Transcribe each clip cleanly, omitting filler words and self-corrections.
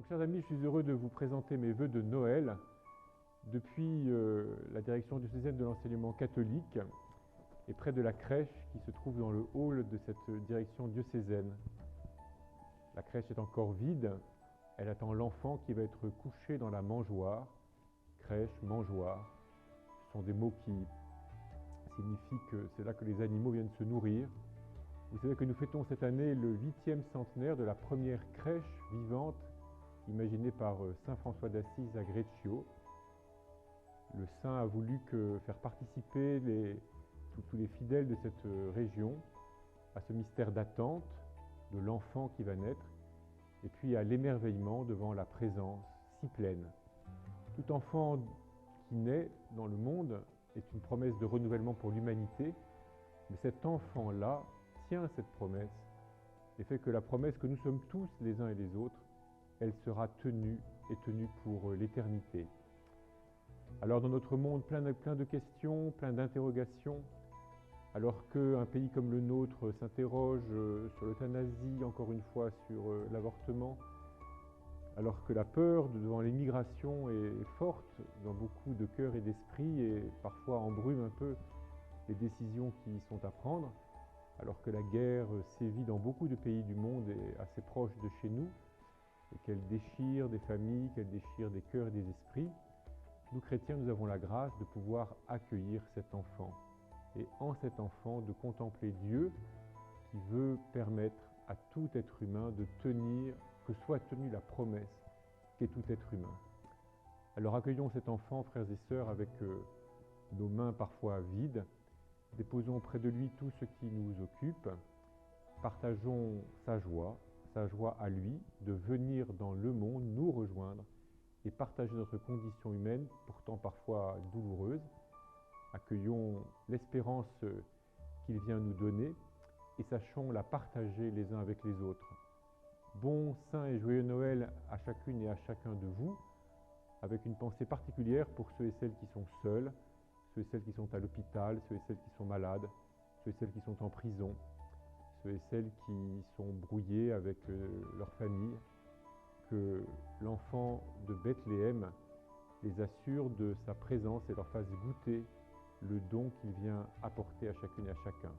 Donc, chers amis, je suis heureux de vous présenter mes vœux de Noël depuis la direction diocésaine de l'enseignement catholique et près de la crèche qui se trouve dans le hall de cette direction diocésaine. La crèche est encore vide, elle attend l'enfant qui va être couché dans la mangeoire. Crèche, mangeoire, ce sont des mots qui signifient que c'est là que les animaux viennent se nourrir. Vous savez que nous fêtons cette année le 8e centenaire de la première crèche vivante imaginée par saint François d'Assise à Greccio. Le saint a voulu faire participer tous les fidèles de cette région à ce mystère d'attente de l'enfant qui va naître et puis à l'émerveillement devant la présence si pleine. Tout enfant qui naît dans le monde est une promesse de renouvellement pour l'humanité, mais cet enfant-là tient cette promesse et fait que la promesse que nous sommes tous les uns et les autres, elle sera tenue et tenue pour l'éternité. Alors dans notre monde plein de questions, plein d'interrogations, alors qu'un pays comme le nôtre s'interroge sur l'euthanasie, encore une fois sur l'avortement, alors que la peur devant l'immigration est forte dans beaucoup de cœurs et d'esprits et parfois embrume un peu les décisions qui sont à prendre, alors que la guerre sévit dans beaucoup de pays du monde et assez proche de chez nous, et qu'elle déchire des familles, qu'elle déchire des cœurs et des esprits, nous chrétiens, nous avons la grâce de pouvoir accueillir cet enfant. Et en cet enfant, de contempler Dieu qui veut permettre à tout être humain de tenir, que soit tenue la promesse qu'est tout être humain. Alors accueillons cet enfant, frères et sœurs, avec nos mains parfois vides, déposons auprès de lui tout ce qui nous occupe, partageons sa joie à lui de venir dans le monde nous rejoindre et partager notre condition humaine, pourtant parfois douloureuse. Accueillons l'espérance qu'il vient nous donner et sachons la partager les uns avec les autres. Bon, saint et joyeux Noël à chacune et à chacun de vous, avec une pensée particulière pour ceux et celles qui sont seuls, ceux et celles qui sont à l'hôpital, ceux et celles qui sont malades, ceux et celles qui sont en prison, ceux et celles qui sont brouillés avec leur famille, que l'enfant de Bethléem les assure de sa présence et leur fasse goûter le don qu'il vient apporter à chacune et à chacun.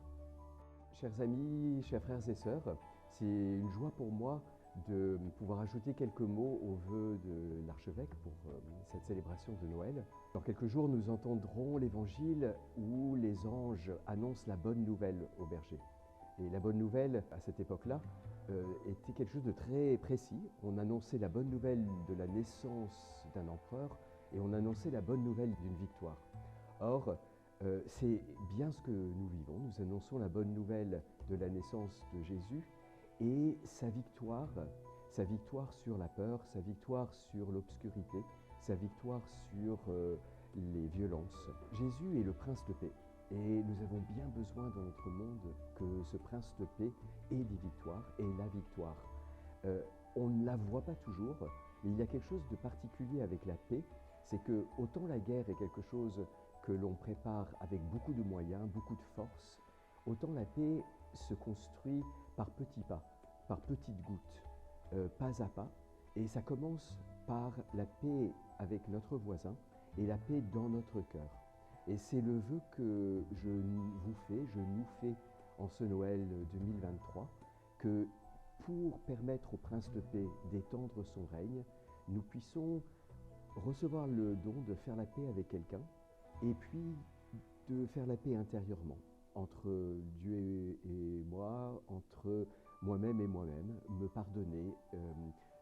Chers amis, chers frères et sœurs, c'est une joie pour moi de pouvoir ajouter quelques mots aux vœux de l'archevêque pour cette célébration de Noël. Dans quelques jours, nous entendrons l'évangile où les anges annoncent la bonne nouvelle aux bergers. Et la bonne nouvelle, à cette époque-là, était quelque chose de très précis. On annonçait la bonne nouvelle de la naissance d'un empereur et on annonçait la bonne nouvelle d'une victoire. Or, c'est bien ce que nous vivons. Nous annonçons la bonne nouvelle de la naissance de Jésus et sa victoire sur la peur, sa victoire sur l'obscurité, sa victoire sur les violences. Jésus est le prince de paix. Et nous avons bien besoin dans notre monde que ce prince de paix ait des victoires et la victoire. On ne la voit pas toujours, mais il y a quelque chose de particulier avec la paix, c'est que autant la guerre est quelque chose que l'on prépare avec beaucoup de moyens, beaucoup de force, autant la paix se construit par petits pas, par petites gouttes, pas à pas, et ça commence par la paix avec notre voisin et la paix dans notre cœur. Et c'est le vœu que je nous fais en ce Noël 2023, que pour permettre au prince de paix d'étendre son règne, nous puissions recevoir le don de faire la paix avec quelqu'un et puis de faire la paix intérieurement, entre Dieu et moi, entre moi-même et moi-même, me pardonner,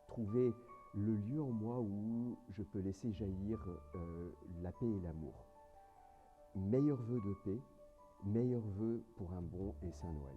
trouver le lieu en moi où je peux laisser jaillir la paix et l'amour. Meilleur vœu de paix, meilleur vœu pour un bon et saint Noël.